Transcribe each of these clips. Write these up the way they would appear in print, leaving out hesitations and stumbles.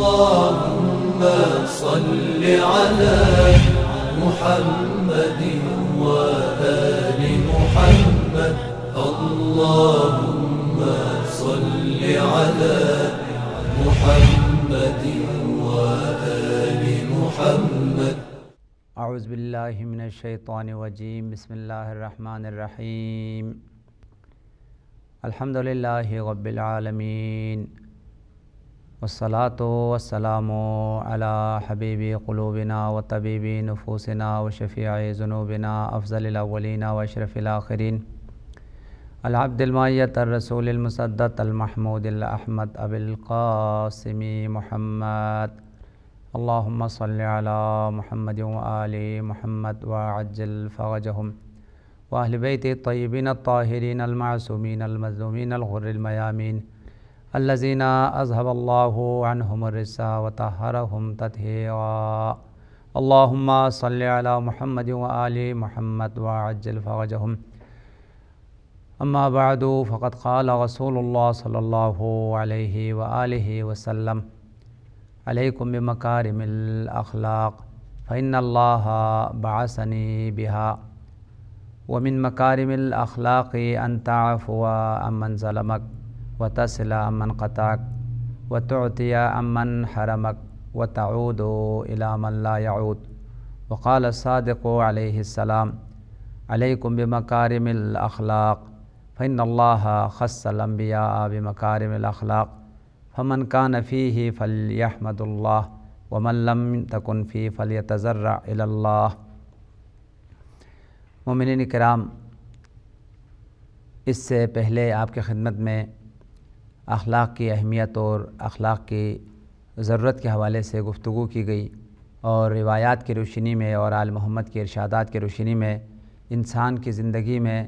اللهم صل على محمد وآل محمد. اللهم صل على محمد وآل محمد. اعوذ باللہ من الشیطان الرجیم. بسم اللہ الرحمن الرحیم. الحمدللہ رب العالمین والصلاة والسلام علی حبیب قلوبنا وطبیب نفوسنا وشفیع ذنوبنا افضل الاولین واشرف الاخرین العبد المعیت الرسول المصدق المحمود الاحمد ابی القاسم محمد. اللہم صل علی محمد وآل محمد وعجل فرجهم واہل بیت الطیبین الطاہرین المعصومین المظلومین الغر المیامین الذین اذهب اللہ عنہم الرجس وطہرهم تطہیرا. اللہم صل علی محمد وآل محمد وعجل فرجهم. اما بعد فقد قال رسول اللہ صلی اللہ علیہ وآلہ وسلم علیکم بمکارم الاخلاق فإن اللہ بعثنی بها. ومن مکارم الاخلاق ان تعفو عمن ظلمک وتصل عمن قطعک وتعطی عمن حرمک وتعود الى من لا يعود. وقال الصادق علیہ السلام علیکم بمکارم الاخلاق فإن اللہ خص الانبیاء بمکارم الاخلاق فمن کان فیہ فلیحمد اللہ ومن لم تکن فیہ فلیتضرع الی اللہ. مومنین کرام، اس سے پہلے آپ کی خدمت میں اخلاق کی اہمیت اور اخلاق کی ضرورت کے حوالے سے گفتگو کی گئی، اور روایات کی روشنی میں اور آل محمد کے ارشادات کی روشنی میں انسان کی زندگی میں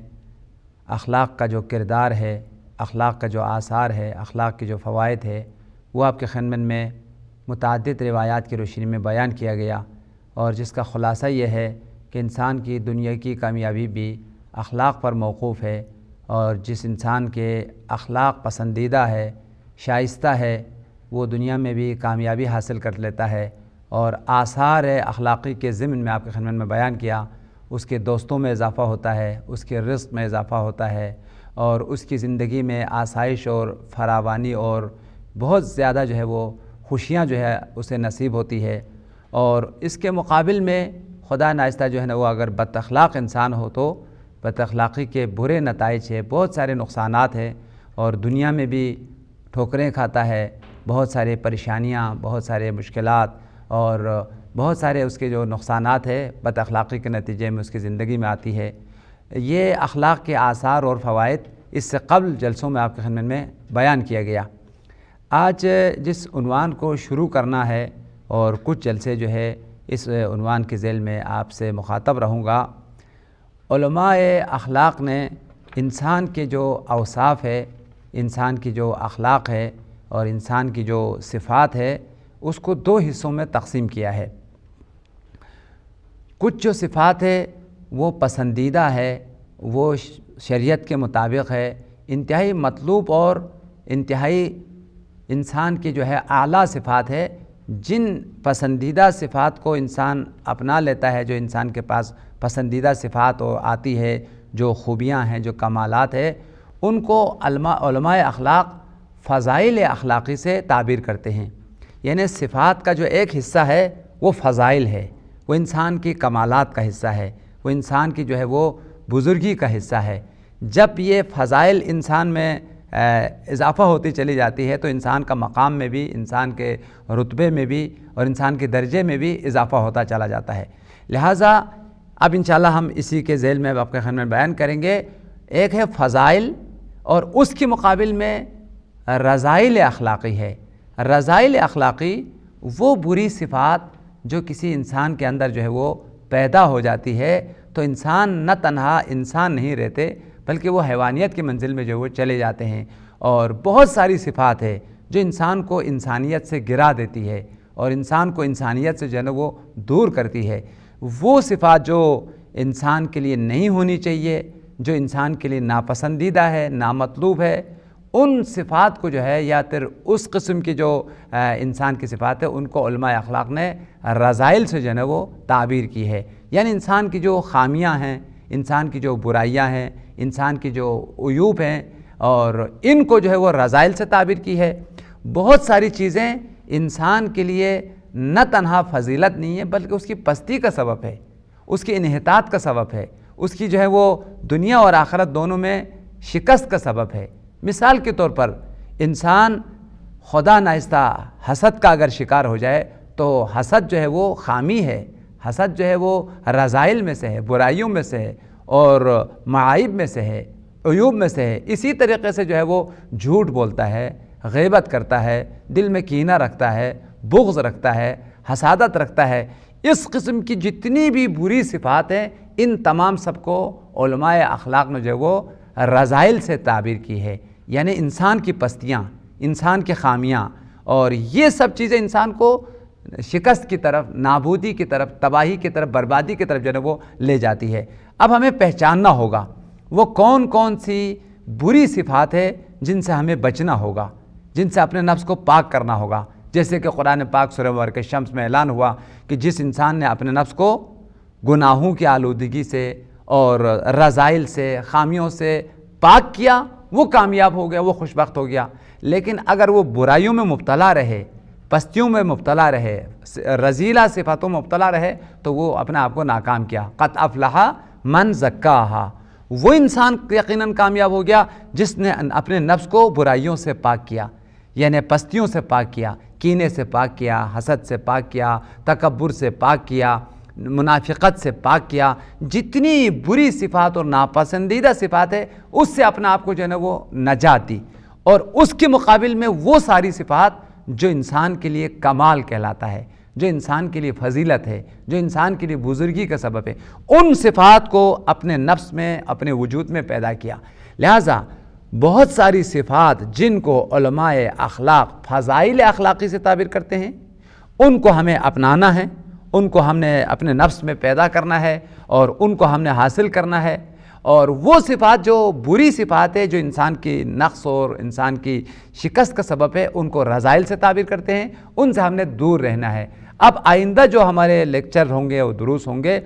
اخلاق کا جو کردار ہے، اخلاق کا جو آثار ہے، اخلاق کے جو فوائد ہے، وہ آپ کے خدمت میں متعدد روایات کی روشنی میں بیان کیا گیا، اور جس کا خلاصہ یہ ہے کہ انسان کی دنیا کی کامیابی بھی اخلاق پر موقوف ہے، اور جس انسان کے اخلاق پسندیدہ ہے، شائستہ ہے، وہ دنیا میں بھی کامیابی حاصل کر لیتا ہے، اور آثار اخلاقی کے ضمن میں آپ کے خدمت میں بیان کیا. اس کے دوستوں میں اضافہ ہوتا ہے، اس کے رزق میں اضافہ ہوتا ہے، اور اس کی زندگی میں آسائش اور فراوانی اور بہت زیادہ جو ہے وہ خوشیاں جو ہے اسے نصیب ہوتی ہے. اور اس کے مقابل میں خدا نائستہ جو ہے نا وہ اگر بد اخلاق انسان ہو تو بد اخلاقی کے برے نتائج ہے، بہت سارے نقصانات ہیں، اور دنیا میں بھی ٹھوکریں کھاتا ہے، بہت سارے پریشانیاں، بہت سارے مشکلات اور بہت سارے اس کے جو نقصانات ہیں بد اخلاقی کے نتیجے میں اس کی زندگی میں آتی ہے. یہ اخلاق کے آثار اور فوائد اس سے قبل جلسوں میں آپ کی خدمت میں بیان کیا گیا. آج جس عنوان کو شروع کرنا ہے اور کچھ جلسے جو ہے اس عنوان کے ذیل میں آپ سے مخاطب رہوں گا. علماء اخلاق نے انسان کے جو اوصاف ہے، انسان کی جو اخلاق ہے اور انسان کی جو صفات ہے، اس کو دو حصوں میں تقسیم کیا ہے. کچھ جو صفات ہے وہ پسندیدہ ہے، وہ شریعت کے مطابق ہے، انتہائی مطلوب اور انتہائی انسان کی جو ہے اعلیٰ صفات ہے. جن پسندیدہ صفات کو انسان اپنا لیتا ہے، جو انسان کے پاس پسندیدہ صفات آتی ہے، جو خوبیاں ہیں، جو کمالات ہیں، ان کو علماء اخلاق فضائل اخلاقی سے تعبیر کرتے ہیں. یعنی صفات کا جو ایک حصہ ہے وہ فضائل ہے، وہ انسان کی کمالات کا حصہ ہے، وہ انسان کی جو ہے وہ بزرگی کا حصہ ہے. جب یہ فضائل انسان میں اضافہ ہوتی چلی جاتی ہے تو انسان کا مقام میں بھی، انسان کے رتبے میں بھی اور انسان کے درجے میں بھی اضافہ ہوتا چلا جاتا ہے. لہٰذا اب انشاءاللہ ہم اسی کے ذیل میں آپ کے خدمت میں بیان کریں گے. ایک ہے فضائل، اور اس کے مقابل میں رذائل اخلاقی ہے. رذائل اخلاقی وہ بری صفات جو کسی انسان کے اندر جو ہے وہ پیدا ہو جاتی ہے تو انسان نہ تنہا انسان نہیں رہتے بلکہ وہ حیوانیت کی منزل میں جو وہ چلے جاتے ہیں. اور بہت ساری صفات ہے جو انسان کو انسانیت سے گرا دیتی ہے اور انسان کو انسانیت سے جو ہے وہ دور کرتی ہے. وہ صفات جو انسان کے لیے نہیں ہونی چاہیے، جو انسان کے لیے ناپسندیدہ ہے، نامطلوب ہے، ان صفات کو جو ہے یا پھر اس قسم کی جو انسان کی صفات ہے ان کو علماء اخلاق نے رذائل سے جو ہے وہ تعبیر کی ہے. یعنی انسان کی جو خامیاں ہیں، انسان کی جو برائیاں ہیں، انسان کی جو عیوب ہیں، اور ان کو جو ہے وہ رذائل سے تعبیر کی ہے. بہت ساری چیزیں انسان کے لیے نہ تنہا فضیلت نہیں ہے بلکہ اس کی پستی کا سبب ہے، اس کی انحطاط کا سبب ہے، اس کی جو ہے وہ دنیا اور آخرت دونوں میں شکست کا سبب ہے. مثال کے طور پر انسان خدا ناخواستہ حسد کا اگر شکار ہو جائے تو حسد جو ہے وہ خامی ہے، حسد جو ہے وہ رذائل میں سے ہے، برائیوں میں سے ہے اور معائب میں سے ہے، عیوب میں سے ہے. اسی طریقے سے جو ہے وہ جھوٹ بولتا ہے، غیبت کرتا ہے، دل میں کینہ رکھتا ہے، بغض رکھتا ہے، حسادت رکھتا ہے. اس قسم کی جتنی بھی بری صفات ہیں ان تمام سب کو علماء اخلاق نے جو ہے وہ رذائل سے تعبیر کی ہے. یعنی انسان کی پستیاں، انسان کی خامیاں، اور یہ سب چیزیں انسان کو شکست کی طرف، نابودی کی طرف، تباہی کی طرف، بربادی کی طرف جو ہے وہ لے جاتی ہے. اب ہمیں پہچاننا ہوگا وہ کون کون سی بری صفات ہے جن سے ہمیں بچنا ہوگا، جن سے اپنے نفس کو پاک کرنا ہوگا. جیسے کہ قرآن پاک سورہ مبارکہ شمس میں اعلان ہوا کہ جس انسان نے اپنے نفس کو گناہوں کی آلودگی سے اور رذائل سے، خامیوں سے پاک کیا وہ کامیاب ہو گیا، وہ خوشبخت ہو گیا. لیکن اگر وہ برائیوں میں مبتلا رہے، پستیوں میں مبتلا رہے، رذیلہ صفاتوں میں مبتلا رہے تو وہ اپنے آپ کو ناکام کیا. قد افلح من زکاہا، وہ انسان یقیناً کامیاب ہو گیا جس نے اپنے نفس کو برائیوں سے پاک کیا، یعنی پستیوں سے پاک کیا، کینے سے پاک کیا، حسد سے پاک کیا، تکبر سے پاک کیا، منافقت سے پاک کیا. جتنی بری صفات اور ناپسندیدہ صفات ہے اس سے اپنا آپ کو جو ہے نا وہ نجات دی، اور اس کے مقابل میں وہ ساری صفات جو انسان کے لیے کمال کہلاتا ہے، جو انسان کے لیے فضیلت ہے، جو انسان کے لیے بزرگی کا سبب ہے، ان صفات کو اپنے نفس میں، اپنے وجود میں پیدا کیا. لہٰذا بہت ساری صفات جن کو علماء اخلاق فضائل اخلاقی سے تعبیر کرتے ہیں ان کو ہمیں اپنانا ہے، ان کو ہم نے اپنے نفس میں پیدا کرنا ہے اور ان کو ہم نے حاصل کرنا ہے. اور وہ صفات جو بری صفات ہے، جو انسان کی نقص اور انسان کی شکست کا سبب ہے، ان کو رذائل سے تعبیر کرتے ہیں، ان سے ہم نے دور رہنا ہے. اب آئندہ جو ہمارے لیکچر ہوں گے اور دروس ہوں گے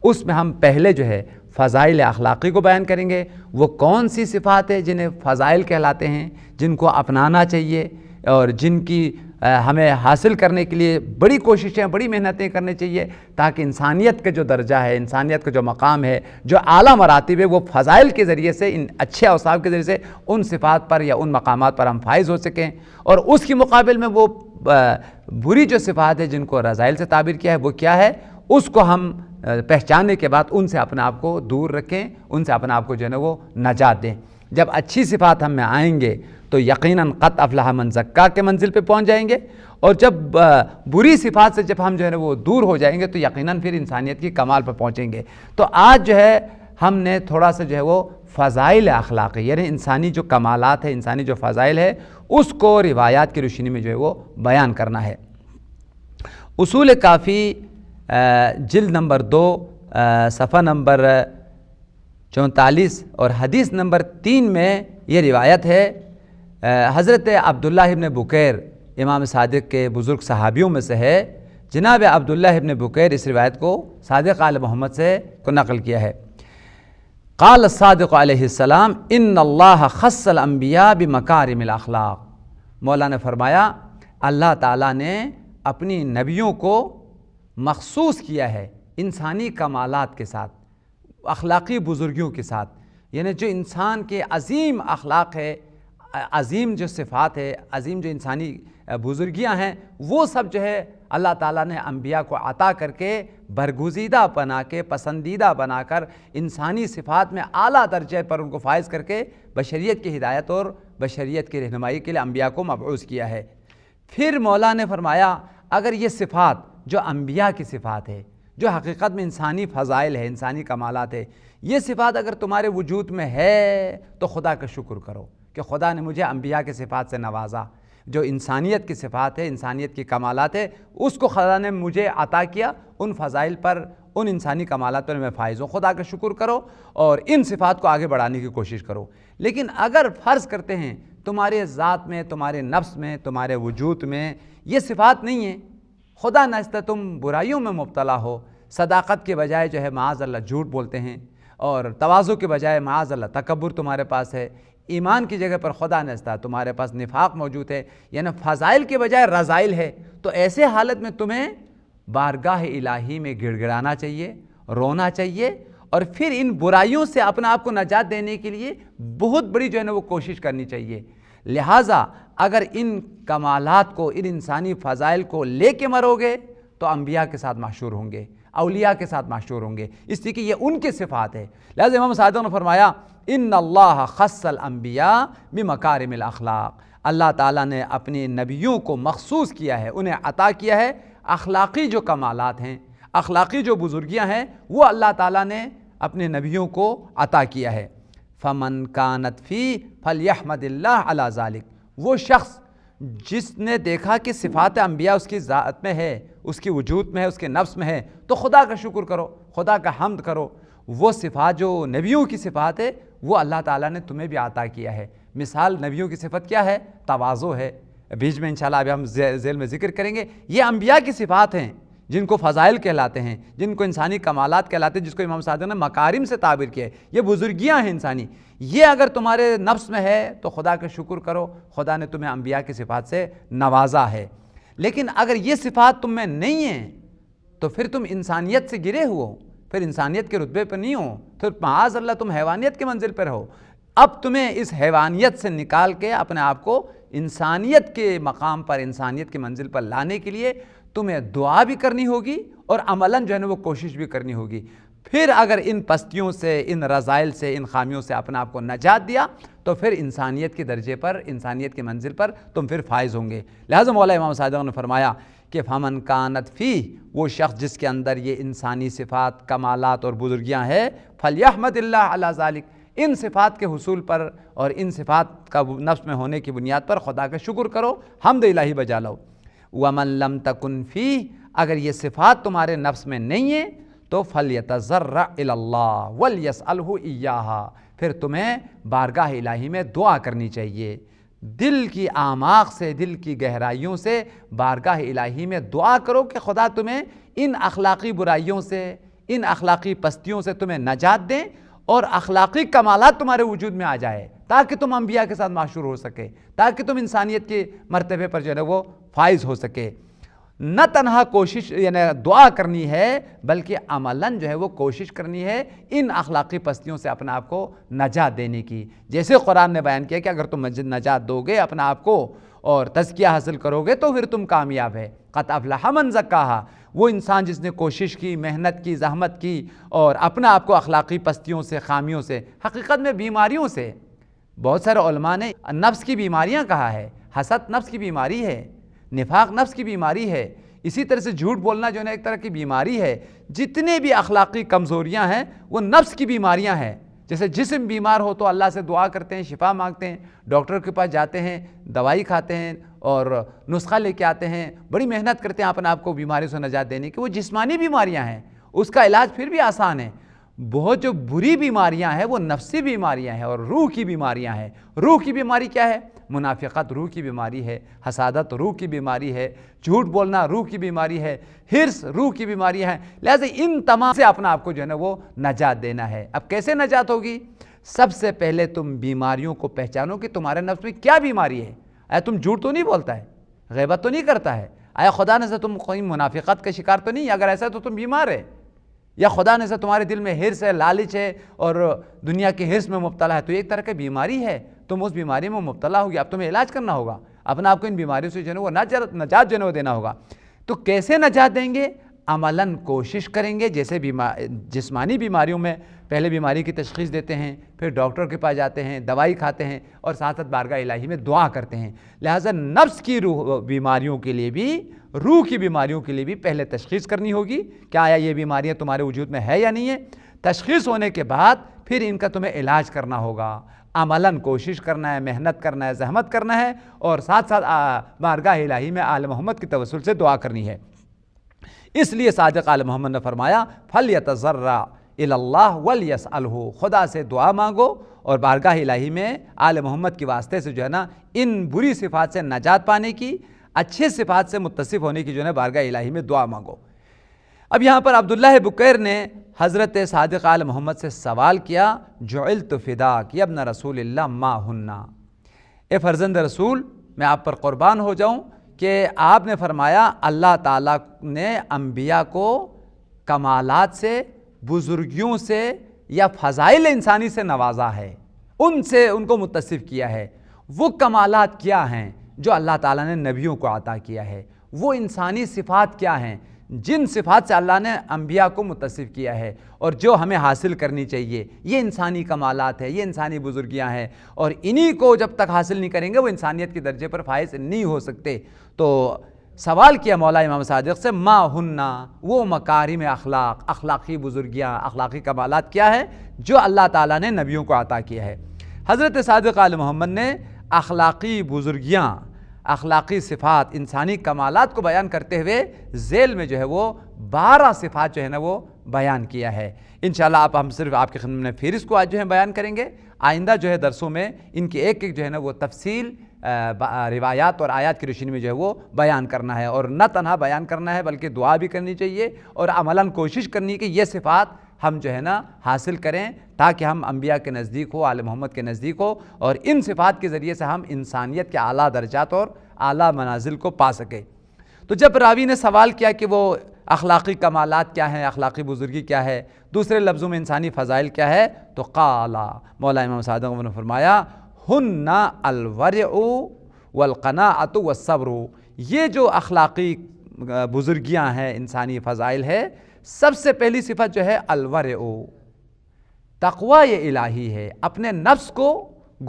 اس میں ہم پہلے جو ہے فضائل اخلاقی کو بیان کریں گے. وہ کون سی صفات ہیں جنہیں فضائل کہلاتے ہیں، جن کو اپنانا چاہیے اور جن کی ہمیں حاصل کرنے کے لیے بڑی کوششیں، بڑی محنتیں کرنی چاہیے تاکہ انسانیت کا جو درجہ ہے، انسانیت کا جو مقام ہے، جو اعلیٰ مراتب ہے، وہ فضائل کے ذریعے سے، ان اچھے اوصاف کے ذریعے سے ان صفات پر یا ان مقامات پر ہم فائز ہو سکیں. اور اس کے مقابل میں وہ بری جو صفات ہے جن کو رذائل سے تعبیر کیا ہے وہ کیا ہے، اس کو ہم پہچاننے کے بعد ان سے اپنے آپ کو دور رکھیں، ان سے اپنے آپ کو جو ہے نا وہ نجات دیں. جب اچھی صفات ہم میں آئیں گے تو یقیناً قد افلح من زکا کے منزل پہ پہنچ جائیں گے، اور جب بری صفات سے جب ہم جو ہے نا وہ دور ہو جائیں گے تو یقیناً پھر انسانیت کی کمال پر پہنچیں گے. تو آج جو ہے ہم نے تھوڑا سا جو ہے وہ فضائل اخلاقی، یعنی انسانی جو کمالات ہے، انسانی جو فضائل ہے، اس کو روایات کی روشنی میں جو ہے وہ بیان کرنا ہے. اصول کافی جلد نمبر 2 صفحہ نمبر 44 اور حدیث نمبر 3 میں یہ روایت ہے. حضرت عبداللہ ابن بکیر امام صادق کے بزرگ صحابیوں میں سے ہے. جناب عبداللہ ابن بکیر اس روایت کو صادق آل محمد سے کو نقل کیا ہے. قال الصادق علیہ السلام ان اللہ خص الانبیاء بمکارم الاخلاق. مولا نے فرمایا اللہ تعالیٰ نے اپنی نبیوں کو مخصوص کیا ہے انسانی کمالات کے ساتھ، اخلاقی بزرگیوں کے ساتھ. یعنی جو انسان کے عظیم اخلاق ہے، عظیم جو صفات ہے، عظیم جو انسانی بزرگیاں ہیں، وہ سب جو ہے اللہ تعالیٰ نے انبیاء کو عطا کر کے برگزیدہ بنا کے، پسندیدہ بنا کر، انسانی صفات میں اعلیٰ درجے پر ان کو فائز کر کے بشریت کی ہدایت اور بشریت کی رہنمائی کے لیے انبیاء کو مبعوث کیا ہے. پھر مولا نے فرمایا اگر یہ صفات جو انبیاء کی صفات ہے، جو حقیقت میں انسانی فضائل ہے، انسانی کمالات ہے، یہ صفات اگر تمہارے وجود میں ہے تو خدا کا شکر کرو کہ خدا نے مجھے انبیاء کے صفات سے نوازا. جو انسانیت کی صفات ہے، انسانیت کی کمالات ہے، اس کو خدا نے مجھے عطا کیا. ان فضائل پر، ان انسانی کمالات پر میں فائز ہوں، خدا کا شکر کرو اور ان صفات کو آگے بڑھانے کی کوشش کرو۔ لیکن اگر فرض کرتے ہیں تمہارے ذات میں، تمہارے نفس میں، تمہارے وجود میں یہ صفات نہیں ہیں، خدا نخواستہ تم برائیوں میں مبتلا ہو، صداقت کے بجائے جو ہے معاذ اللہ جھوٹ بولتے ہیں، اور تواضع کے بجائے معاذ اللہ تکبر تمہارے پاس ہے، ایمان کی جگہ پر خدا نخواستہ تمہارے پاس نفاق موجود ہے، یعنی فضائل کے بجائے رذائل ہے، تو ایسے حالت میں تمہیں بارگاہ الہی میں گڑ گڑانا چاہیے، رونا چاہیے، اور پھر ان برائیوں سے اپنا آپ کو نجات دینے کے لیے بہت بڑی جو ہے نا وہ کوشش کرنی چاہیے۔ لہٰذا اگر ان کمالات کو، ان انسانی فضائل کو لے کے مرو گے تو انبیاء کے ساتھ محشور ہوں گے، اولیاء کے ساتھ محشور ہوں گے، اس لیے کہ یہ ان کے صفات ہے۔ لہٰذا امام صادق نے فرمایا ان اللہ خص الانبیاء بمکارم الاخلاق، اللہ تعالیٰ نے اپنے نبیوں کو مخصوص کیا ہے، انہیں عطا کیا ہے اخلاقی جو کمالات ہیں، اخلاقی جو بزرگیاں ہیں، وہ اللہ تعالیٰ نے اپنے نبیوں کو عطا کیا ہے۔ فمن کانت فی فلیحمد اللہ علی ذالک، وہ شخص جس نے دیکھا کہ صفات انبیاء اس کی ذات میں ہے، اس کی وجود میں ہے، اس کے نفس میں ہے، تو خدا کا شکر کرو، خدا کا حمد کرو۔ وہ صفات جو نبیوں کی صفات ہے وہ اللہ تعالیٰ نے تمہیں بھی عطا کیا ہے۔ مثال نبیوں کی صفت کیا ہے؟ تواضع ہے، بیچ میں انشاءاللہ ابھی ہم ذیل میں ذکر کریں گے۔ یہ انبیاء کی صفات ہیں جن کو فضائل کہلاتے ہیں، جن کو انسانی کمالات کہلاتے ہیں، جس کو امام صادق نے مکارم سے تعبیر کیا ہے، یہ بزرگیاں ہیں انسانی۔ یہ اگر تمہارے نفس میں ہے تو خدا کا شکر کرو، خدا نے تمہیں انبیاء کی صفات سے نوازا ہے۔ لیکن اگر یہ صفات تم میں نہیں ہیں تو پھر تم انسانیت سے گرے ہو، پھر انسانیت کے رتبے پر نہیں ہو، پھر معاذ اللہ تم حیوانیت کے منزل پر ہو۔ اب تمہیں اس حیوانیت سے نکال کے اپنے آپ کو انسانیت کے مقام پر، انسانیت کی منزل پر لانے کے لیے تمہیں دعا بھی کرنی ہوگی اور عملاً جو ہے نا وہ کوشش بھی کرنی ہوگی۔ پھر اگر ان پستیوں سے، ان رذائل سے، ان خامیوں سے اپنے آپ کو نجات دیا تو پھر انسانیت کے درجے پر، انسانیت کی منزل پر تم پھر فائز ہوں گے۔ لہٰذا مولا امام صادق نے فرمایا کہ فمن کانت فی، وہ شخص جس کے اندر یہ انسانی صفات، کمالات اور بزرگیاں ہیں، فلیحمد اللہ علی ذالک، ان صفات کے حصول پر اور ان صفات کا نفس میں ہونے کی بنیاد پر خدا کا شکر کرو، حمد الہی بجا لو۔ ومن لم تکن فی، اگر یہ صفات تمہارے نفس میں نہیں ہیں تو فلیتضرع الی اللہ ولیسألہ ایہا، پھر تمہیں بارگاہ الہی میں دعا کرنی چاہیے، دل کی اعماق سے، دل کی گہرائیوں سے بارگاہ الہی میں دعا کرو کہ خدا تمہیں ان اخلاقی برائیوں سے، ان اخلاقی پستیوں سے تمہیں نجات دیں اور اخلاقی کمالات تمہارے وجود میں آ جائے، تاکہ تم انبیاء کے ساتھ معشور ہو سکے، تاکہ تم انسانیت کے مرتبے پر جو ہے وہ فائز ہو سکے۔ نہ تنہا کوشش یعنی دعا کرنی ہے، بلکہ عملاً جو ہے وہ کوشش کرنی ہے ان اخلاقی پستیوں سے اپنے آپ کو نجات دینے کی۔ جیسے قرآن نے بیان کیا کہ اگر تم نجات دو گے اپنے آپ کو اور تزکیہ حاصل کرو گے تو پھر تم کامیاب ہے۔ قد افلح من زکاہا، وہ انسان جس نے کوشش کی، محنت کی، زحمت کی اور اپنا آپ کو اخلاقی پستیوں سے، خامیوں سے، حقیقت میں بیماریوں سے، بہت سارے علماء نے نفس کی بیماریاں کہا ہے، حسد نفس کی بیماری ہے، نفاق نفس کی بیماری ہے، اسی طرح سے جھوٹ بولنا جو ہے ایک طرح کی بیماری ہے۔ جتنے بھی اخلاقی کمزوریاں ہیں وہ نفس کی بیماریاں ہیں۔ جیسے جسم بیمار ہو تو اللہ سے دعا کرتے ہیں، شفا مانگتے ہیں، ڈاکٹر کے پاس جاتے ہیں، دوائی کھاتے ہیں اور نسخہ لے کے آتے ہیں، بڑی محنت کرتے ہیں اپنے آپ کو بیماری سے نجات دینے کی۔ وہ جسمانی بیماریاں ہیں، اس کا علاج پھر بھی آسان ہے۔ بہت جو بری بیماریاں ہیں وہ نفسی بیماریاں ہیں اور روح کی بیماریاں ہیں۔ روح کی بیماری کیا ہے؟ منافقت روح کی بیماری ہے، حسادت روح کی بیماری ہے، جھوٹ بولنا روح کی بیماری ہے، حرص روح کی بیماری ہے۔ لہٰذا ان تمام سے اپنا آپ کو جو ہے نا وہ نجات دینا ہے۔ اب کیسے نجات ہوگی؟ سب سے پہلے تم بیماریوں کو پہچانو کہ تمہارے نفس میں کیا بیماری ہے۔ آیا تم جھوٹ تو نہیں بولتا ہے، غیبت تو نہیں کرتا ہے، آیا خدا نے سے تم کوئی منافقت کا شکار تو نہیں؟ اگر ایسا تو تم بیمار ہے، یا خدا نے سے تمہارے دل میں حرص ہے، لالچ ہے اور دنیا کے حرص میں مبتلا ہے، تو ایک طرح کی بیماری ہے، تم اس بیماری میں مبتلا ہوگی۔ اب تمہیں علاج کرنا ہوگا، اپنا آپ کو ان بیماریوں سے جو ہے وہ نجات جو ہے وہ دینا ہوگا۔ تو کیسے نجات دیں گے؟ عملاً کوشش کریں گے۔ جیسے جسمانی بیماریوں میں پہلے بیماری کی تشخیص دیتے ہیں، پھر ڈاکٹر کے پاس جاتے ہیں، دوائی کھاتے ہیں اور ساتھ ساتھ بارگاہ الہی میں دعا کرتے ہیں۔ لہٰذا نفس کی بیماریوں کے لیے بھی، روح کی بیماریوں کے لیے بھی پہلے تشخیص کرنی ہوگی کہ آیا یہ بیماریاں تمہارے وجود میں ہے یا نہیں ہے۔ تشخیص ہونے کے بعد پھر ان کا تمہیں علاج کرنا ہوگا۔ عملاً کوشش کرنا ہے، محنت کرنا ہے، زحمت کرنا ہے اور ساتھ ساتھ بارگاہ الہی میں آل محمد کی توسل سے دعا کرنی ہے۔ اس لیے صادق آل محمد نے فرمایا فَلْيَتَضَرَّعْ إِلَى اللَّهِ وَلْيَسْأَلْهُ، خدا سے دعا مانگو اور بارگاہ الہی میں آل محمد کے واسطے سے جو ہے نا ان بری صفات سے نجات پانے کی، اچھے صفات سے متصف ہونے کی جو ہے نا بارگاہ الہی میں دعا مانگو۔ اب یہاں پر عبداللہ بکیر نے حضرت صادق آل محمد سے سوال کیا جعلت فداک یا ابن رسول اللہ ما ہننا، اے فرزند رسول میں آپ پر قربان ہو جاؤں کہ آپ نے فرمایا اللہ تعالیٰ نے انبیاء کو کمالات سے، بزرگیوں سے یا فضائل انسانی سے نوازا ہے، ان سے ان کو متصف کیا ہے۔ وہ کمالات کیا ہیں جو اللہ تعالیٰ نے نبیوں کو عطا کیا ہے؟ وہ انسانی صفات کیا ہیں جن صفات سے اللہ نے انبیاء کو متصف کیا ہے اور جو ہمیں حاصل کرنی چاہیے؟ یہ انسانی کمالات ہے، یہ انسانی بزرگیاں ہیں، اور انہی کو جب تک حاصل نہیں کریں گے وہ انسانیت کے درجے پر فائز نہیں ہو سکتے۔ تو سوال کیا مولا امام صادق سے ما ہننا، وہ مکارم اخلاق، اخلاقی بزرگیاں، اخلاقی کمالات کیا ہے جو اللہ تعالیٰ نے نبیوں کو عطا کیا ہے؟ حضرت صادق آل محمد نے اخلاقی بزرگیاں، اخلاقی صفات، انسانی کمالات کو بیان کرتے ہوئے ذیل میں جو ہے وہ 12 صفات جو ہے نا وہ بیان کیا ہے۔ انشاءاللہ ہم صرف آپ کی خدمت میں فہرست کو آج جو ہے بیان کریں گے، آئندہ جو ہے درسوں میں ان کی ایک ایک جو ہے نا وہ تفصیل روایات اور آیات کی روشنی میں جو ہے وہ بیان کرنا ہے، اور نہ تنہا بیان کرنا ہے بلکہ دعا بھی کرنی چاہیے اور عملاً کوشش کرنی کہ یہ صفات ہم جو ہے نا حاصل کریں تاکہ ہم انبیاء کے نزدیک ہو، آل محمد کے نزدیک ہو، اور ان صفات کے ذریعے سے ہم انسانیت کے اعلیٰ درجات اور اعلیٰ منازل کو پا سکیں۔ تو جب راوی نے سوال کیا کہ وہ اخلاقی کمالات کیا ہیں، اخلاقی بزرگی کیا ہے، دوسرے لفظوں میں انسانی فضائل کیا ہے، تو قالا، مولا امام صادق نے فرمایا ہن الورع والقناعۃ والصبر، یہ جو اخلاقی بزرگیاں ہیں، انسانی فضائل ہے، سب سے پہلی صفت جو ہے الورع، تقوی الہی ہے، اپنے نفس کو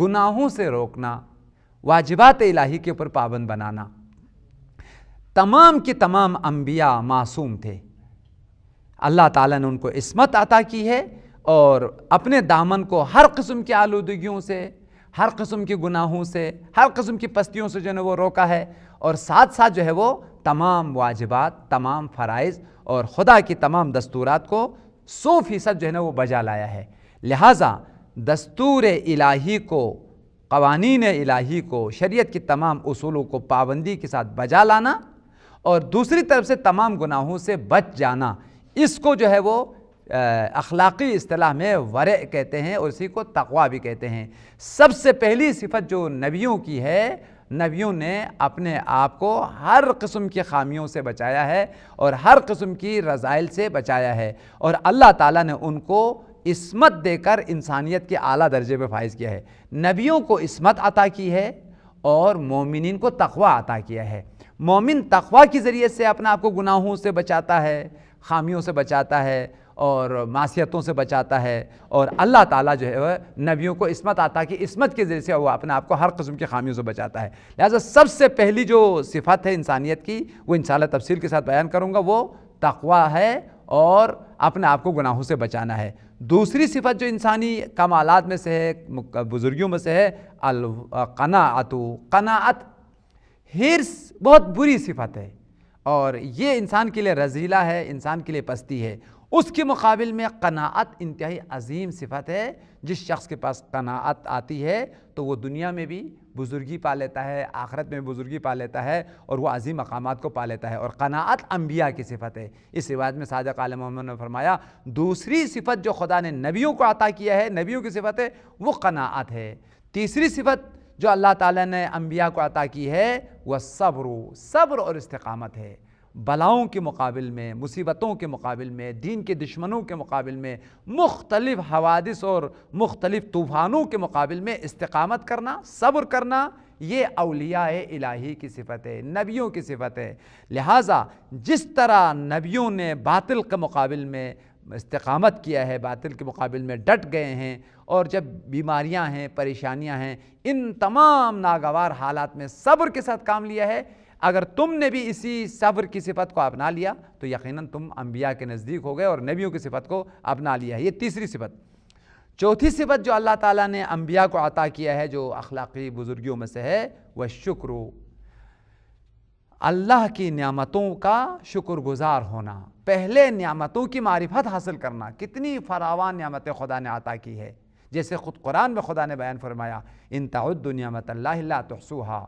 گناہوں سے روکنا، واجبات الہی کے اوپر پابند بنانا۔ تمام کے تمام انبیاء معصوم تھے، اللہ تعالیٰ نے ان کو عصمت عطا کی ہے اور اپنے دامن کو ہر قسم کی آلودگیوں سے، ہر قسم کے گناہوں سے، ہر قسم کی پستیوں سے جو ہے وہ روکا ہے، اور ساتھ ساتھ جو ہے وہ تمام واجبات، تمام فرائض اور خدا کی تمام دستورات کو 100% جو ہے نا وہ بجا لایا ہے۔ لہٰذا دستور الہی کو، قوانین الہی کو، شریعت کی تمام اصولوں کو پابندی کے ساتھ بجا لانا اور دوسری طرف سے تمام گناہوں سے بچ جانا، اس کو جو ہے وہ اخلاقی اصطلاح میں ورع کہتے ہیں اور اسی کو تقوی بھی کہتے ہیں۔ سب سے پہلی صفت جو نبیوں کی ہے، نبیوں نے اپنے آپ کو ہر قسم کی خامیوں سے بچایا ہے اور ہر قسم کی رذائل سے بچایا ہے، اور اللہ تعالیٰ نے ان کو عصمت دے کر انسانیت کے اعلیٰ درجے پہ فائز کیا ہے۔ نبیوں کو عصمت عطا کی ہے اور مومنین کو تقوی عطا کیا ہے۔ مومن تقوی کے ذریعے سے اپنا آپ کو گناہوں سے بچاتا ہے، خامیوں سے بچاتا ہے اور معصیتوں سے بچاتا ہے، اور اللہ تعالیٰ جو ہے نبیوں کو عصمت عطا کی، عصمت کے ذریعے سے وہ اپنے آپ کو ہر قسم کی خامیوں سے بچاتا ہے۔ لہٰذا سب سے پہلی جو صفت ہے انسانیت کی، وہ انشاءاللہ تفصیل کے ساتھ بیان کروں گا، وہ تقوی ہے اور اپنے آپ کو گناہوں سے بچانا ہے۔ دوسری صفت جو انسانی کمالات میں سے ہے، بزرگیوں میں سے ہے، القناعۃ، قناعت، حرص بہت بری صفت ہے اور یہ انسان کے لیے رذیلہ ہے، انسان کے لیے پستی ہے۔ اس کے مقابل میں قناعت انتہائی عظیم صفت ہے۔ جس شخص کے پاس قناعت آتی ہے تو وہ دنیا میں بھی بزرگی پا لیتا ہے، آخرت میں بزرگی پا لیتا ہے اور وہ عظیم مقامات کو پا لیتا ہے، اور قناعت انبیاء کی صفت ہے۔ اس روایت میں صادق آل محمد نے فرمایا دوسری صفت جو خدا نے نبیوں کو عطا کیا ہے، نبیوں کی صفت ہے، وہ قناعت ہے۔ تیسری صفت جو اللہ تعالیٰ نے انبیاء کو عطا کی ہے وہ صبر، صبر اور استقامت ہے۔ بلاؤں کے مقابل میں، مصیبتوں کے مقابل میں، دین کے دشمنوں کے مقابل میں، مختلف حوادث اور مختلف طوفانوں کے مقابل میں استقامت کرنا، صبر کرنا، یہ اولیاء الہی کی صفت ہے، نبیوں کی صفت ہے۔ لہٰذا جس طرح نبیوں نے باطل کے مقابل میں استقامت کیا ہے، باطل کے مقابل میں ڈٹ گئے ہیں، اور جب بیماریاں ہیں، پریشانیاں ہیں، ان تمام ناگوار حالات میں صبر کے ساتھ کام لیا ہے، اگر تم نے بھی اسی صبر کی صفت کو اپنا لیا تو یقیناً تم انبیاء کے نزدیک ہو گئے اور نبیوں کی صفت کو اپنا لیا ہے۔ یہ تیسری صفت۔ چوتھی صفت جو اللہ تعالیٰ نے انبیاء کو عطا کیا ہے، جو اخلاقی بزرگیوں میں سے ہے، وہ شکر۔ اللہ کی نعمتوں کا شکر گزار ہونا، پہلے نعمتوں کی معرفت حاصل کرنا۔ کتنی فراوان نعمتیں خدا نے عطا کی ہے، جیسے خود قرآن میں خدا نے بیان فرمایا ان تعدوا نعمت اللہ لا تحصوها،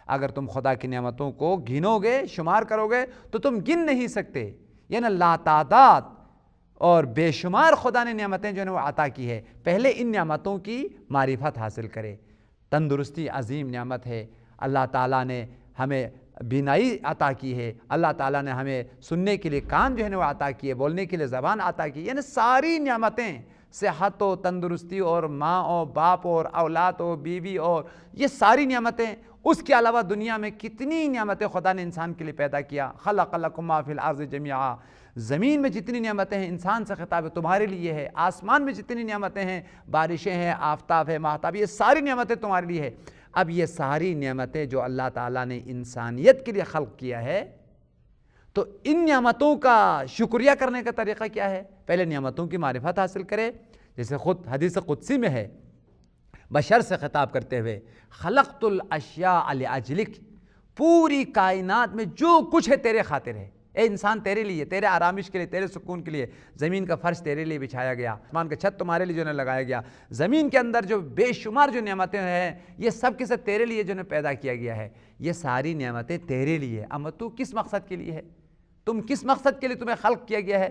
اگر تم خدا کی نعمتوں کو گنو گے، شمار کرو گے تو تم گن نہیں سکتے، یعنی لا تعداد اور بے شمار خدا نے نعمتیں جو ہے وہ عطا کی ہے۔ پہلے ان نعمتوں کی معرفت حاصل کرے۔ تندرستی عظیم نعمت ہے، اللہ تعالیٰ نے ہمیں بینائی عطا کی ہے، اللہ تعالیٰ نے ہمیں سننے کے لیے کان جو ہے وہ عطا کیے، بولنے کے لیے زبان عطا کی، یعنی ساری نعمتیں، صحت و تندرستی اور ماں اور باپ اور اولاد اور بیوی اور یہ ساری نعمتیں۔ اس کے علاوہ دنیا میں کتنی نعمتیں خدا نے انسان کے لیے پیدا کیا۔ خلق لکم ما فی الارض جمیعا، زمین میں جتنی نعمتیں ہیں انسان سے خطاب ہے تمہارے لیے ہے، آسمان میں جتنی نعمتیں ہیں، بارشیں ہیں، آفتاب ہے، ماہتاب، یہ ساری نعمتیں تمہارے لیے ہے۔ اب یہ ساری نعمتیں جو اللہ تعالیٰ نے انسانیت کے لیے خلق کیا ہے، تو ان نعمتوں کا شکریہ کرنے کا طریقہ کیا ہے؟ پہلے نعمتوں کی معرفت حاصل کرے، جیسے خود حدیث قدسی میں ہے بشر سے خطاب کرتے ہوئے خلقت الاشیاء لاجلک، پوری کائنات میں جو کچھ ہے تیرے خاطر ہے، اے انسان تیرے لیے، تیرے آرامش کے لیے، تیرے سکون کے لیے۔ زمین کا فرش تیرے لیے بچھایا گیا، آسمان کا چھت تمہارے لیے جو ہے لگایا گیا، زمین کے اندر جو بے شمار جو نعمتیں ہیں یہ سب کے سب تیرے لیے جو ہے پیدا کیا گیا ہے، یہ ساری نعمتیں تیرے لیے۔ اما تو کس مقصد کے لیے ہے؟ تم کس مقصد کے لیے تمہیں خلق کیا گیا ہے؟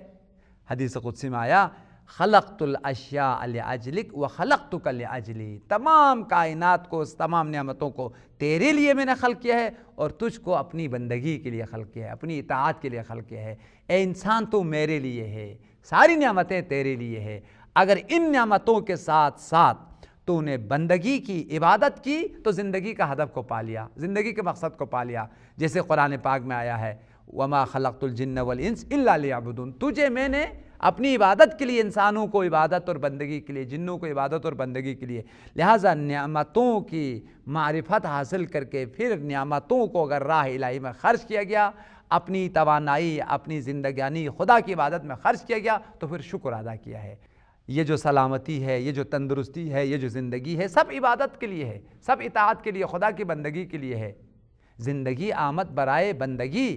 حدیث قدسی میں آیا خلقت الاشیاء لاجلک وخلقتک لاجلی، تمام کائنات کو، اس تمام نعمتوں کو تیرے لیے میں نے خلق کیا ہے اور تجھ کو اپنی بندگی کے لیے خلق کیا ہے، اپنی اطاعت کے لیے خلق کیا ہے۔ اے انسان تو میرے لیے ہے، ساری نعمتیں تیرے لیے ہے۔ اگر ان نعمتوں کے ساتھ ساتھ تو نے بندگی کی، عبادت کی، تو زندگی کا ہدف کو پا لیا، زندگی کے مقصد کو پا لیا۔ جیسے قرآن پاک میں آیا ہے وما خلقت الجن والانس الا لیعبدون، تجھے میں نے اپنی عبادت کے لیے، انسانوں کو عبادت اور بندگی کے لیے، جنوں کو عبادت اور بندگی کے لیے، لہٰذا نعمتوں کی معرفت حاصل کر کے پھر نعمتوں کو اگر راہ الہی میں خرچ کیا گیا، اپنی توانائی، اپنی زندگانی خدا کی عبادت میں خرچ کیا گیا، تو پھر شکر ادا کیا ہے۔ یہ جو سلامتی ہے، یہ جو تندرستی ہے، یہ جو زندگی ہے، سب عبادت کے لیے ہے، سب اطاعت کے لیے، خدا کی بندگی کے لیے ہے۔ زندگی آمد برائے بندگی،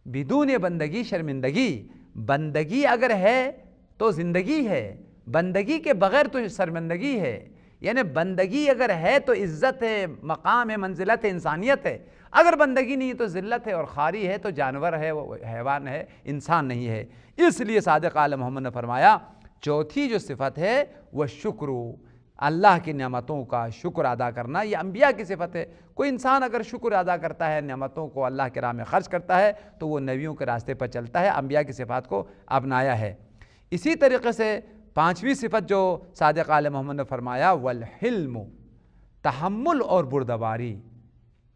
بدون بندگی شرمندگی۔ بندگی اگر ہے تو زندگی ہے، بندگی کے بغیر تو شرمندگی ہے۔ یعنی بندگی اگر ہے تو عزت ہے، مقام ہے، منزلت ہے، انسانیت ہے۔ اگر بندگی نہیں ہے تو ذلت ہے اور خاری ہے، تو جانور ہے، وہ حیوان ہے، انسان نہیں ہے۔ اس لیے صادق آل محمد نے فرمایا چوتھی جو صفت ہے وہ شکر، اللہ کی نعمتوں کا شکر ادا کرنا، یہ انبیاء کی صفت ہے۔ کوئی انسان اگر شکر ادا کرتا ہے، نعمتوں کو اللہ کے راہ میں خرچ کرتا ہے، تو وہ نبیوں کے راستے پر چلتا ہے، انبیاء کی صفات کو اپنایا ہے۔ اسی طریقے سے پانچویں صفت جو صادق آل محمد نے فرمایا والحلم، تحمل اور بردباری۔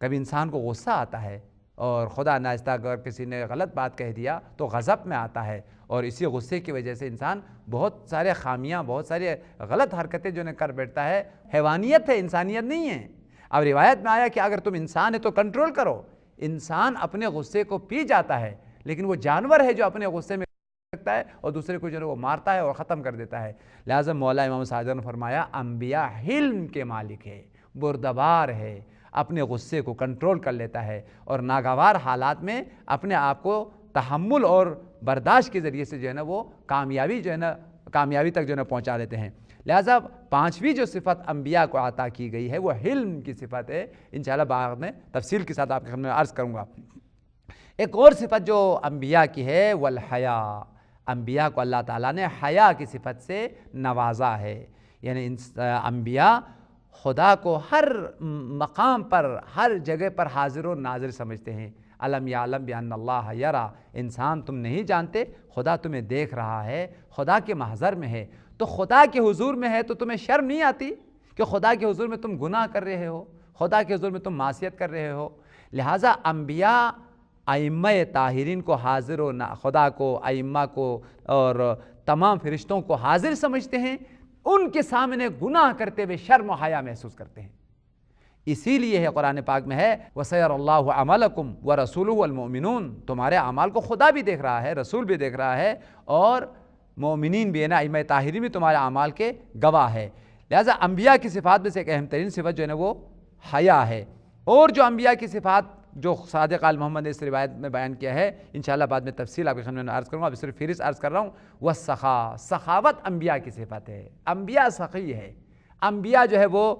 کبھی انسان کو غصہ آتا ہے اور خدا ناخواستہ اگر کسی نے غلط بات کہہ دیا تو غضب میں آتا ہے، اور اسی غصے کی وجہ سے انسان بہت سارے خامیاں، بہت سارے غلط حرکتیں جو کر بیٹھتا ہے۔ حیوانیت ہے، انسانیت نہیں ہے۔ اب روایت میں آیا کہ اگر تم انسان ہے تو کنٹرول کرو۔ انسان اپنے غصے کو پی جاتا ہے، لیکن وہ جانور ہے جو اپنے غصے میں سکتا ہے اور دوسرے کو جو ہے وہ مارتا ہے اور ختم کر دیتا ہے۔ لہٰذا مولا امام صادق نے فرمایا انبیاء حلم کے مالک ہے، بردبار ہے، اپنے غصے کو کنٹرول کر لیتا ہے اور ناگوار حالات میں اپنے آپ کو تحمل اور برداشت کے ذریعے سے جو ہے نا وہ کامیابی جو ہے نا کامیابی تک جو ہے نا پہنچا دیتے ہیں۔ لہٰذا پانچویں جو صفت انبیاء کو عطا کی گئی ہے وہ حلم کی صفت ہے۔ انشاءاللہ بعد میں تفصیل کے ساتھ آپ کے سامنے عرض کروں گا۔ ایک اور صفت جو انبیاء کی ہے والحیا، انبیاء کو اللہ تعالیٰ نے حیا کی صفت سے نوازا ہے۔ یعنی انبیاء خدا کو ہر مقام پر، ہر جگہ پر حاضر و ناظر سمجھتے ہیں۔ علم یعلم بان اللہ یرا، انسان تم نہیں جانتے خدا تمہیں دیکھ رہا ہے، خدا کے محضر میں ہے۔ تو خدا کے حضور میں ہے تو تمہیں شرم نہیں آتی کہ خدا کے حضور میں تم گناہ کر رہے ہو، خدا کے حضور میں تم معصیت کر رہے ہو۔ لہٰذا انبیاء ائمہ طاہرین کو حاضر و خدا کو، ائمہ کو اور تمام فرشتوں کو حاضر سمجھتے ہیں، ان کے سامنے گناہ کرتے ہوئے شرم و حیا محسوس کرتے ہیں۔ اسی لیے ہے قرآن پاک میں ہے وَسَيَرَ اللَّهُ عَمَلَكُمْ وَرَسُولُهُ وَالْمُؤْمِنُونَ، تمہارے اعمال کو خدا بھی دیکھ رہا ہے، رسول بھی دیکھ رہا ہے، اور مومنین بھی ہے نا، ائمہ طاہرین بھی تمہارے اعمال کے گواہ ہے۔ لہٰذا انبیاء کی صفات میں سے ایک اہم ترین صفت جو ہے نا وہ حیا ہے۔ اور جو انبیاء کی صفات جو صادق آل محمد نے اس روایت میں بیان کیا ہے انشاءاللہ بعد میں تفصیل آپ کے خدمت میں عرض کروں گا، اب صرف فہرست عرض کر رہا ہوں۔ والسخا، سخاوت انبیاء کی صفت ہے، انبیاء سخی ہے، انبیاء جو ہے وہ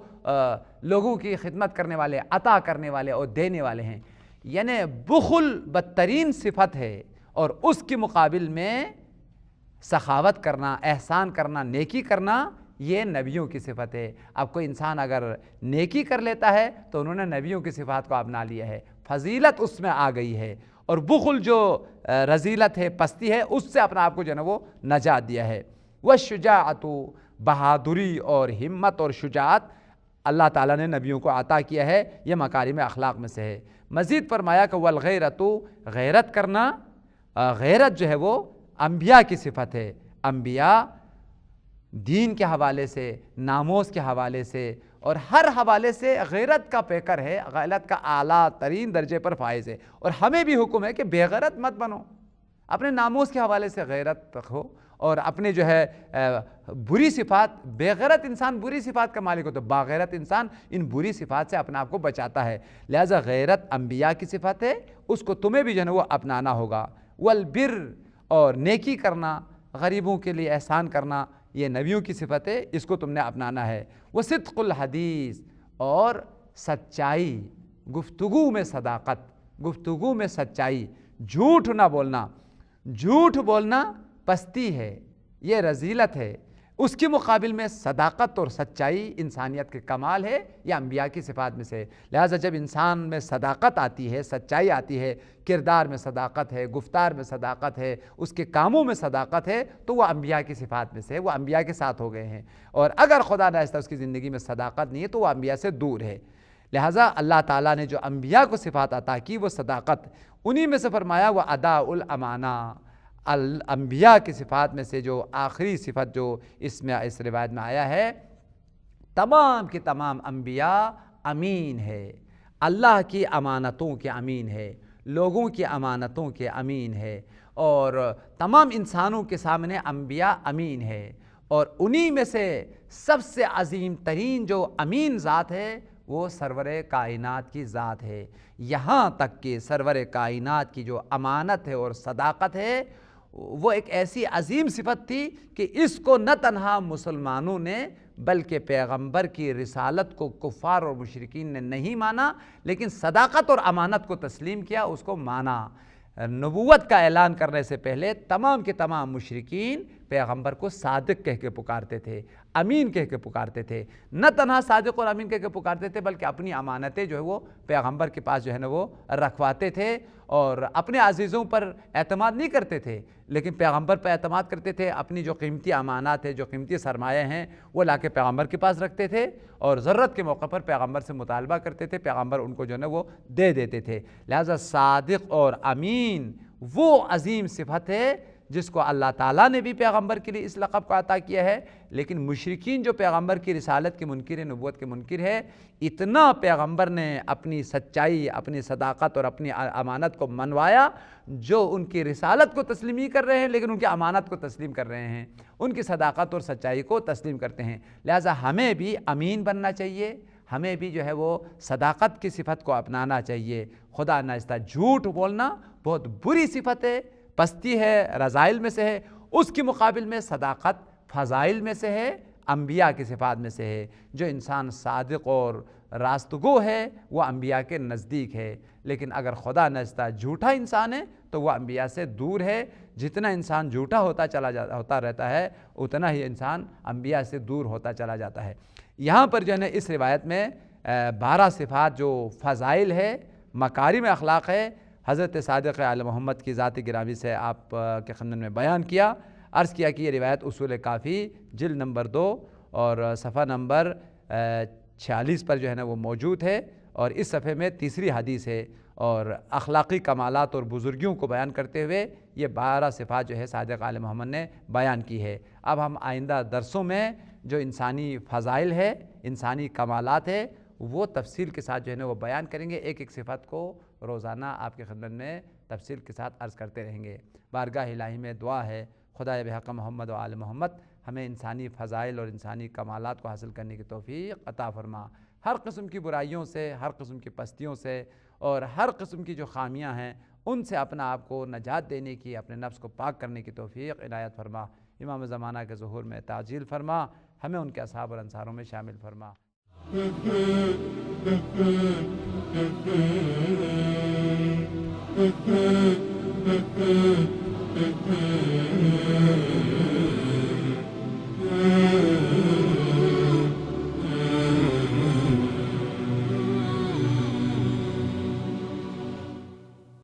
لوگوں کی خدمت کرنے والے، عطا کرنے والے اور دینے والے ہیں، یعنی بخل بدترین صفت ہے اور اس کے مقابل میں سخاوت کرنا، احسان کرنا، نیکی کرنا یہ نبیوں کی صفت ہے۔ اب کوئی انسان اگر نیکی کر لیتا ہے تو انہوں نے نبیوں کی صفات کو اپنا لیا ہے، فضیلت اس میں آ گئی ہے، اور بخل جو رذیلت ہے، پستی ہے، اس سے اپنا آپ کو جو ہے نا وہ نجات دیا ہے۔ والشجاعت، بہادری اور ہمت اور شجاعت اللہ تعالیٰ نے نبیوں کو عطا کیا ہے، یہ مکارم اخلاق میں سے ہے۔ مزید فرمایا کہ والغیرت، غیرت کرنا، غیرت جو ہے وہ انبیاء کی صفت ہے۔ انبیاء دین کے حوالے سے، ناموس کے حوالے سے اور ہر حوالے سے غیرت کا پیکر ہے، غیرت کا اعلیٰ ترین درجے پر فائز ہے، اور ہمیں بھی حکم ہے کہ بے غیرت مت بنو، اپنے ناموس کے حوالے سے غیرت رکھو، اور اپنے جو ہے بری صفات، بے غیرت انسان بری صفات کا مالک ہوتا ہے، باغیرت انسان ان بری صفات سے اپنے آپ کو بچاتا ہے، لہذا غیرت انبیاء کی صفت ہے، اس کو تمہیں بھی جو ہے وہ اپنانا ہوگا۔ والبر، اور نیکی کرنا، غریبوں کے لیے احسان کرنا، یہ نبیوں کی صفت ہے، اس کو تم نے اپنانا ہے۔ وصدق الحدیث، اور سچائی، گفتگو میں صداقت، گفتگو میں سچائی، جھوٹ نہ بولنا، جھوٹ بولنا پستی ہے، یہ رذیلت ہے، اس کے مقابل میں صداقت اور سچائی انسانیت کے کمال ہے، یہ انبیاء کی صفات میں سے۔ لہٰذا جب انسان میں صداقت آتی ہے، سچائی آتی ہے، کردار میں صداقت ہے، گفتار میں صداقت ہے، اس کے کاموں میں صداقت ہے، تو وہ انبیاء کی صفات میں سے، وہ انبیاء کے ساتھ ہو گئے ہیں، اور اگر خدا نخواستہ اس کی زندگی میں صداقت نہیں ہے تو وہ انبیاء سے دور ہے۔ لہٰذا اللہ تعالیٰ نے جو انبیاء کو صفات عطا کی وہ صداقت، انہی میں سے فرمایا وہ اداء الامانہ، الانبیاء کی صفات میں سے جو آخری صفت جو اس روایت میں آیا ہے، تمام کے تمام انبیاء امین ہے، اللہ کی امانتوں کے امین ہے، لوگوں کی امانتوں کے امین ہے، اور تمام انسانوں کے سامنے انبیاء امین ہے، اور انہی میں سے سب سے عظیم ترین جو امین ذات ہے وہ سرور کائنات کی ذات ہے، یہاں تک کہ سرور کائنات کی جو امانت ہے اور صداقت ہے وہ ایک ایسی عظیم صفت تھی کہ اس کو نہ تنہا مسلمانوں نے بلکہ پیغمبر کی رسالت کو کفار اور مشرکین نے نہیں مانا، لیکن صداقت اور امانت کو تسلیم کیا، اس کو مانا۔ نبوت کا اعلان کرنے سے پہلے تمام کے تمام مشرکین پیغمبر کو صادق کہہ کے پکارتے تھے، امین کہہ کے پکارتے تھے، نہ تنہا صادق اور امین کہہ کے پکارتے تھے بلکہ اپنی امانتیں جو ہے وہ پیغمبر کے پاس جو ہے نا وہ رکھواتے تھے، اور اپنے عزیزوں پر اعتماد نہیں کرتے تھے لیکن پیغمبر پر اعتماد کرتے تھے، اپنی جو قیمتی امانات ہے، جو قیمتی سرمایہ ہیں وہ لا کے پیغمبر کے پاس رکھتے تھے، اور ضرورت کے موقع پر پیغمبر سے مطالبہ کرتے تھے، پیغمبر ان کو جو ہے نا وہ دے دیتے تھے۔ لہذا صادق اور امین وہ عظیم صفت ہے جس کو اللہ تعالیٰ نے بھی پیغمبر کے لیے اس لقب کو عطا کیا ہے، لیکن مشرکین جو پیغمبر کی رسالت کے منکر، نبوت کے منکر ہے، اتنا پیغمبر نے اپنی سچائی، اپنی صداقت اور اپنی امانت کو منوایا، جو ان کی رسالت کو تسلیم ہی کر رہے ہیں لیکن ان کی امانت کو تسلیم کر رہے ہیں، ان کی صداقت اور سچائی کو تسلیم کرتے ہیں۔ لہٰذا ہمیں بھی امین بننا چاہیے، ہمیں بھی جو ہے وہ صداقت کی صفت کو اپنانا چاہیے۔ خدا نخواستہ جھوٹ بولنا بہت بری صفت ہے، پستی ہے، رذائل میں سے ہے، اس کے مقابل میں صداقت فضائل میں سے ہے، انبیاء کی صفات میں سے ہے۔ جو انسان صادق اور راستگو ہے وہ انبیاء کے نزدیک ہے، لیکن اگر خدا نخواستہ جھوٹا انسان ہے تو وہ انبیاء سے دور ہے۔ جتنا انسان جھوٹا ہوتا رہتا ہے اتنا ہی انسان انبیاء سے دور ہوتا چلا جاتا ہے۔ یہاں پر جو ہے نا اس روایت میں 12 صفات جو فضائل ہے، مکارم اخلاق ہے، حضرت صادق آل محمد کی ذات گرامی سے آپ کے خدمت میں بیان کیا، عرض کیا کہ یہ روایت اصول کافی جلد نمبر 2 اور صفحہ نمبر 46 پر جو ہے نا وہ موجود ہے، اور اس صفحے میں تیسری حدیث ہے، اور اخلاقی کمالات اور بزرگیوں کو بیان کرتے ہوئے یہ 12 صفات جو ہے صادق آل محمد نے بیان کی ہے۔ اب ہم آئندہ درسوں میں جو انسانی فضائل ہے، انسانی کمالات ہے، وہ تفصیل کے ساتھ جو ہے نا وہ بیان کریں گے، ایک ایک صفت کو روزانہ آپ کی خدمت میں تفصیل کے ساتھ عرض کرتے رہیں گے۔ بارگاہ الہی میں دعا ہے خدا بحق محمد و آل محمد ہمیں انسانی فضائل اور انسانی کمالات کو حاصل کرنے کی توفیق عطا فرما، ہر قسم کی برائیوں سے، ہر قسم کی پستیوں سے اور ہر قسم کی جو خامیاں ہیں ان سے اپنا آپ کو نجات دینے کی، اپنے نفس کو پاک کرنے کی توفیق عنایت فرما۔ امام زمانہ کے ظہور میں تعجیل فرما، ہمیں ان کے اصحاب اور انصاروں میں شامل فرما۔